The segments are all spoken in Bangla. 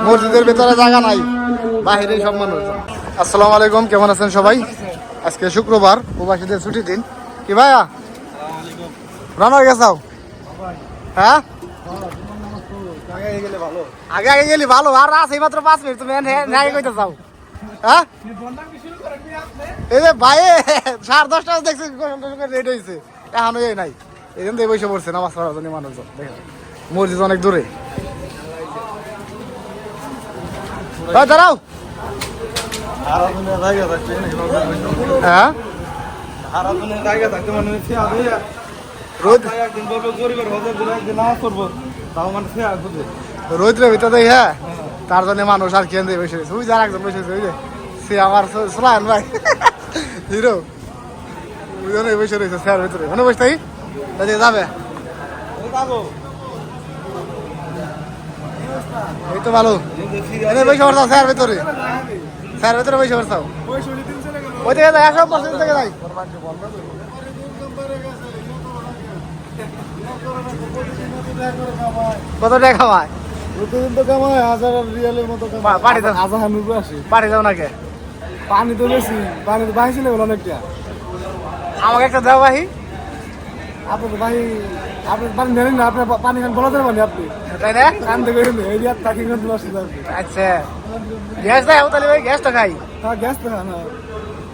মসজিদের ভেতরে জায়গা নাই, বাহিরে সব মানুষ। আসসালামু আলাইকুম, কেমন আছেন সবাই? আজকে শুক্রবার, প্রবাসীদের ছুটির দিন। কি ভাইয়া রান্না হয়ে গেছাও? হ্যাঁ আগে আগে গেলি ভালো। আর আছে মাত্র 5 মিনিট, তুমি আগে কইতে চাও? হ্যাঁ এই যে ভাই 10:30 দেখছি রেডি হয়েছে, এখনো এই নাই। এই জন্য বসে পড়ছে নামাজ পড়ার জন্য মানুষজন। দেখেন মসজিদ অনেক দূরে। দাঁড়াও। হ্যাঁ রোদ্রের ভিতরে হ্যাঁ, তার জন্য মানুষ আর কেন্দ্রে বসে রয়েছে। ওই যার একজন বসেছে, ওই যে সে আমার সোলায়ন ভাই হিরো, ওই জন্য বসে রয়েছে স্যার ভিতরে। মনে বসে থাকি যাবে, এই তো ভালো। বসে পড়তাম স্যার ভিতরে, স্যার ভিতরে বসে পড়তাম। ওই থেকে যাই, 100% থেকে যাই। কত টাকা কামায়? প্রতিদিন তো কামায় 1000 রিয়ালের মতো কামায়। পাঠে যাও নাকি? পানি তো বেশি, পানি তো বাহিছিল অনেকটা। আমাকে একটা দাও বাহি। আপনার বাহি, আপনার পানি নেন না, আপনার পানি খান বলা দেবেন আপনি, তাই না? কান থেকে এরিয়া তাকিয়ে দিল। আচ্ছা গ্যাস দেয় তাহলে ভাই, গ্যাস তো খাই। হ্যাঁ গ্যাস তো খান।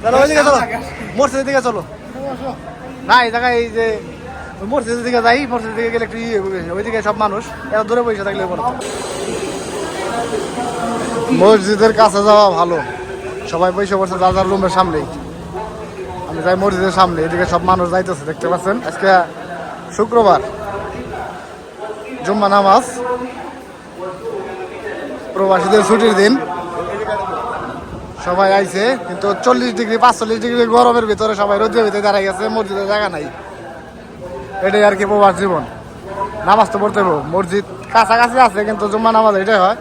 চলো ওইদিকে চলো, মসজিদের দিকে চলো। না এই জায়গায় এই যে মসজিদের দিকে যাই, মসজিদের দিকে গেলে একটু ওইদিকে সব মানুষ এত দূরে বসে থাকলে বলো। মসজিদের কাছে যাওয়া ভালো, সবাই বসে পড়ছে যার যার রুমের সামনেই। আমি যাই মসজিদের সামনে, এদিকে সব মানুষ যাইতেছে, দেখতে পাচ্ছেন। আজকে শুক্রবার, জুম্মা নামাজ, প্রবাসীদের ছুটির দিন। সবাই আইছে, কিন্তু 40 ডিগ্রি 45 ডিগ্রি গরমের ভিতরে সবাই রোদের ভিতরে দাঁড়াই গেছে, মসজিদের জায়গা নাই। এটাই আর কি প্রবাস জীবন। নামাজ তো পড়তে হবে, মসজিদ কাছাকাছি আছে কিন্তু জুম্মা নামাজ এটাই হয়,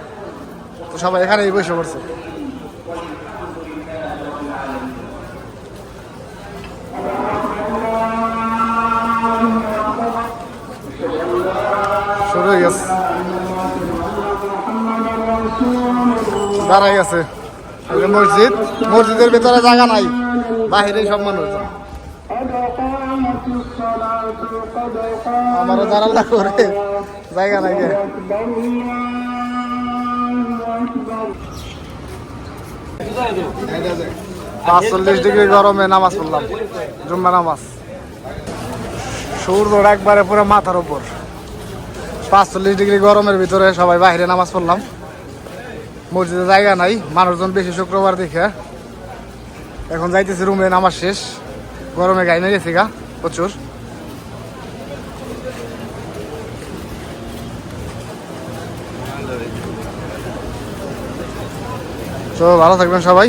তো সবাই এখানেই বসে পড়ছে। শুরু হয়ে গেছে, দাঁড়াই গেছে মসজিদ। মসজিদের ভেতরে জায়গা নাই, বাহিরে সব মানুষ। আমারও দাঁড়াল্লা করে জায়গা নাই। 45 ডিগ্রি গরমে নামাজ পড়লাম, জুম্মা নামাজ। সূর্য একবারে পুরো মাথার উপর। 45 ডিগ্রি গরমের ভিতরে সবাই বাইরে নামাজ পড়লাম। মসজিদে জায়গা নাই, মানুষজন বেশি শুক্রবার দেখে। এখন যাইতেছি রুমে, নামাজ শেষ। গরমে গাইমে গেছি গা প্রচুর। তো ভালো থাকবেন সবাই।